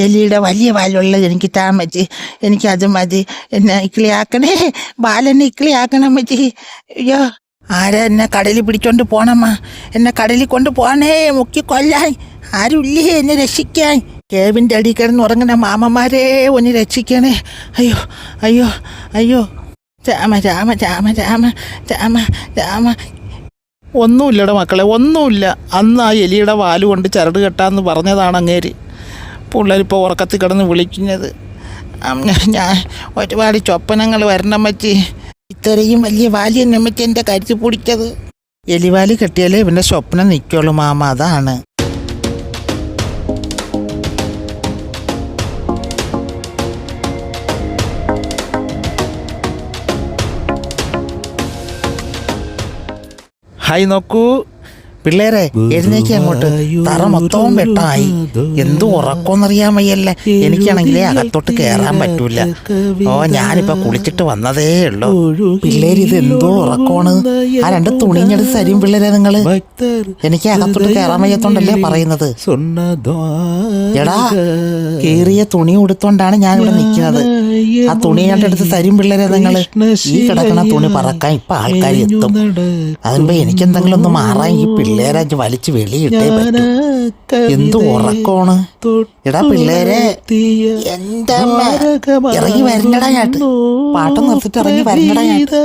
എലിയുടെ വലിയ വാലുള്ളത് എനിക്ക് താമച്ചി, എനിക്കത് മതി. എന്നെ ഇക്കിളിയാക്കണേ, ബാലെന്നെ ഇക്കിളിയാക്കണം അമ്മച്ചി. അയ്യോ, ആരാ എന്നെ കടലിൽ പിടിച്ചോണ്ട് പോണമ്മ? എന്നെ കടലിൽ കൊണ്ട് പോണേ, മുക്കി കൊല്ലാൻ ആരുമില്ലേ എന്നെ രക്ഷിക്കാൻ? കേവിൻ്റെ അടി കിടന്ന് ഉറങ്ങണ മാമന്മാരെ ഒന്ന് രക്ഷിക്കണേ. അയ്യോ അയ്യോ അയ്യോ, രാമ രാമ രാമ രാമ രാമ രാമ. ഒന്നുമില്ലട മക്കളെ, ഒന്നുമില്ല. അന്ന് ആ എലിയുടെ വാല് കൊണ്ട് ചരട് കെട്ടാന്ന് പറഞ്ഞതാണ് അങ്ങേര്. പിള്ളേരിപ്പോൾ ഉറക്കത്തിൽ കിടന്ന് വിളിക്കുന്നത്. ഞാൻ ഒരുപാട് ചൊപ്പനങ്ങൾ വരണം മച്ചി. ഇത്രയും വലിയ വാലി തന്നെ മച്ചി എൻ്റെ കരുത്തി പിടിച്ചത്. എലിവാല് കെട്ടിയാലേ ഇവൻ്റെ സ്വപ്നം നിൽക്കുള്ളൂ മാമ, അതാണ്. ഹായ് നോക്കൂ പിള്ളേരെ, എഴുന്നേക്ക് അങ്ങോട്ട്. തറ മൊത്തവും വെട്ടായി. എന്തു ഉറക്കമെന്നറിയാൻ വയ്യല്ലേ. എനിക്കാണെങ്കിലേ അകത്തോട്ട് കയറാൻ പറ്റൂല. ഞാനിപ്പോ കുളിച്ചിട്ട് വന്നതേ ഉള്ളൂ. പിള്ളേര് ഇത് എന്തോ ഉറക്കമാണ്. ആ 2 തുണിഞ്ഞെടുത്ത് തരും പിള്ളേരെ നിങ്ങള്. എനിക്ക് അകത്തോട്ട് കയറാൻ വയ്യത്തോണ്ടല്ലേ പറയുന്നത്. എടാ, കീറിയ തുണി ഉടുത്തോണ്ടാണ് ഞാനിവിടെ നിൽക്കുന്നത്. ആ തുണി കണ്ടെടുത്ത് തരും പിള്ളേരെ നിങ്ങള്. ഈ കിടക്കണ തുണി പറക്കാൻ ഇപ്പൊ ആൾക്കാർ എത്തും. അതിനുമ്പോ എനിക്കെന്തെങ്കിലും ഒന്ന് മാറാൻ ഈ പിള്ളേരെ വലിച്ച് വെളിയിട്ടേ പറ്റും. എന്ത് ഉറക്കമാണ്. എടാ പിള്ളേരെ, എന്താ ഇറങ്ങി വരണ്ടടാ ഞാട്ട്. പാട്ടം നിർത്തിട്ട് ഇറങ്ങി വരണ്ടടാ ഞാട്ട്.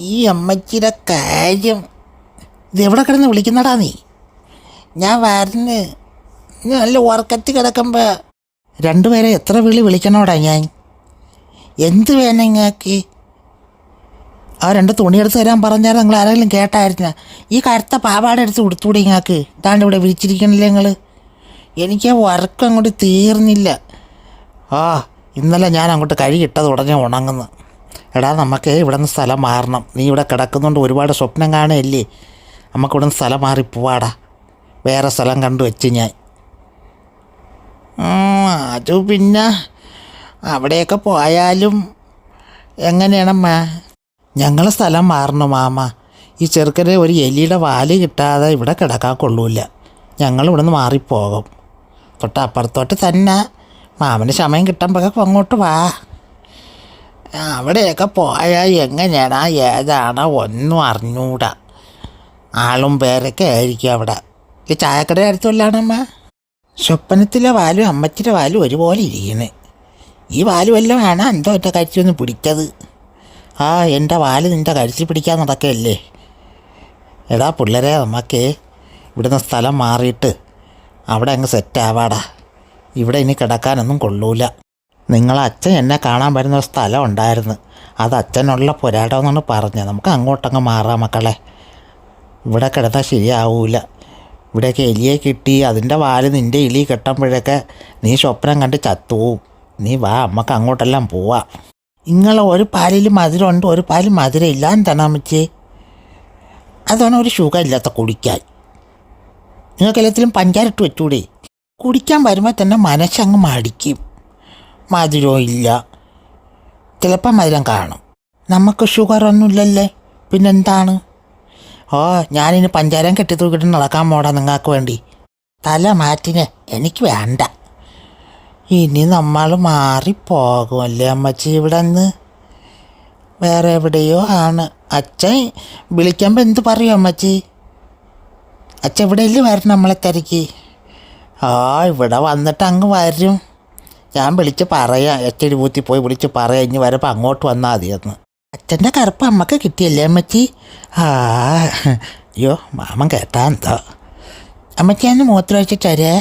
ഈ അമ്മച്ചിയുടെ കാര്യം ഇത് എവിടെ കിടന്ന് വിളിക്കുന്നടാ നീ? ഞാൻ വരുന്ന്. നല്ല ഉറക്കത്തിൽ കിടക്കുമ്പോ 2 പേരെ എത്ര വിളിക്കണോടാ ഞാൻ? എന്ത് വേണം ഇങ്ങക്ക്? ആ 2 തുണിയെടുത്ത് തരാൻ പറഞ്ഞാൽ നിങ്ങൾ ആരെങ്കിലും കേട്ടായിരുന്ന? ഈ കറുത്ത പാവാട എടുത്ത് കൊടുത്തൂടെ ഇങ്ങക്ക്? ഇതാണ്ട് ഇവിടെ വിരിച്ചിരിക്കണില്ലേ നിങ്ങൾ? എനിക്ക് വർക്ക് അങ്ങോട്ട് തീർന്നില്ല. ഇന്നലെ ഞാൻ അങ്ങോട്ട് കഴുകിട്ടത് ഉടനെ ഉണങ്ങുന്നു. എടാ, നമുക്ക് ഇവിടെ നിന്ന് സ്ഥലം മാറണം. നീ ഇവിടെ കിടക്കുന്നുണ്ട് ഒരുപാട് സ്വപ്നം കാണുകയല്ലേ. നമുക്കിവിടെ നിന്ന് സ്ഥലം മാറിപ്പോവാടാ. വേറെ സ്ഥലം കണ്ടു വെച്ച് ഞാൻ. അത് പിന്നെ അവിടെയൊക്കെ പോയാലും എങ്ങനെയാണമ്മ? ഞങ്ങൾ സ്ഥലം മാറണം മാമ. ഈ ചെറുക്കനെ ഒരു എലിയുടെ വാല് കിട്ടാതെ ഇവിടെ കിടക്കാൻ കൊള്ളൂല. ഞങ്ങളിവിടെ നിന്ന് മാറിപ്പോകും. തൊട്ടപ്പുറത്തോട്ട് തന്നെ. മാമന് സമയം കിട്ടുമ്പോഴൊക്കെ അങ്ങോട്ട് വാ. അവിടെയൊക്കെ പോയാൽ എങ്ങനെയാണ് ഏതാണോ ഒന്നും അറിഞ്ഞൂടാ. ആളും പേരൊക്കെ ആയിരിക്കും അവിടെ. ഈ ചായക്കട അടുത്തുള്ളാണമ്മ. സ്വപ്നത്തിലെ വാലും അമ്മച്ചിൻ്റെ വാലും ഒരുപോലെ ഇരിക്കണേ. ഈ വാല് വല്ലതും വേണം എന്തോ എൻ്റെ കഴിച്ചൊന്ന് പിടിച്ചത്. എൻ്റെ വാല് നിൻ്റെ കഴിച്ച് പിടിക്കാൻ നടക്കുകയല്ലേ. എടാ പിള്ളേരെ, നമുക്ക് ഇവിടുന്ന് സ്ഥലം മാറിയിട്ട് അവിടെ അങ്ങ് സെറ്റാവാടാ. ഇവിടെ ഇനി കിടക്കാനൊന്നും കൊള്ളൂല. നിങ്ങളച്ഛൻ എന്നെ കാണാൻ വരുന്ന ഒരു സ്ഥലം ഉണ്ടായിരുന്നു. അത് അച്ഛനുള്ള പുരാടമെന്നാണ് പറഞ്ഞത്. നമുക്ക് അങ്ങോട്ടങ്ങ് മാറാം മക്കളെ. ഇവിടെ കിടന്നാൽ ശരിയാവൂല. ഇവിടെയൊക്കെ എലിയെ കിട്ടി അതിൻ്റെ വാല് നിൻ്റെ എലി കെട്ടുമ്പോഴൊക്കെ നീ സ്വപ്നം കണ്ട് ചത്തുപോവും. നീ വാ, നമുക്ക് അങ്ങോട്ടെല്ലാം പോവാം. നിങ്ങൾ ഒരു പാലിൽ മധുരമുണ്ട്, ഒരു പാലിൽ മധുരം ഇല്ലാന്ന് തന്നെ അമ്മച്ചി. അതാണ് ഒരു ഷുഗർ ഇല്ലാത്ത കുടിക്കാൻ. നിങ്ങൾക്ക് എല്ലാത്തിലും പഞ്ചാരിട്ട് വെച്ചൂടെ? കുടിക്കാൻ വരുമ്പോൾ തന്നെ മനസ്സങ്ങ് മടിക്കും. മധുരവും ഇല്ല, ചിലപ്പോൾ മധുരം കാണും. നമുക്ക് ഷുഗറൊന്നുമില്ലല്ലേ, പിന്നെന്താണ്? ഞാനിനി പഞ്ചാരം കെട്ടിത്തൂക്കിട്ട് നടക്കാൻ പോടാ നിങ്ങൾക്ക് വേണ്ടി. തല മാറ്റിന് എനിക്ക് വേണ്ട. ഇനി നമ്മൾ മാറിപ്പോകുമല്ലേ അമ്മച്ചി ഇവിടെ നിന്ന്? വേറെ എവിടെയോ ആണ്. അച്ഛൻ വിളിക്കുമ്പോൾ എന്ത് പറയും അമ്മച്ചി? അച്ഛൻ ഇവിടെയല്ലേ വരണം നമ്മളെ തിരക്കി? ഇവിടെ വന്നിട്ട് അങ്ങ് വരും. ഞാൻ വിളിച്ച് പറയാം. എച്ചടി പൂത്തി പോയി വിളിച്ച് പറയാം. ഇനി വരുമ്പോൾ അങ്ങോട്ട് വന്നാൽ മതിയെന്ന്. അച്ഛൻ്റെ കറുപ്പ് അമ്മക്ക് കിട്ടിയല്ലേ അമ്മച്ചി? അയ്യോ, മാമൻ കേട്ടാ എന്തോ. അമ്മച്ചി അന്ന് മൂത്രമൊഴിച്ചിട്ടരേ.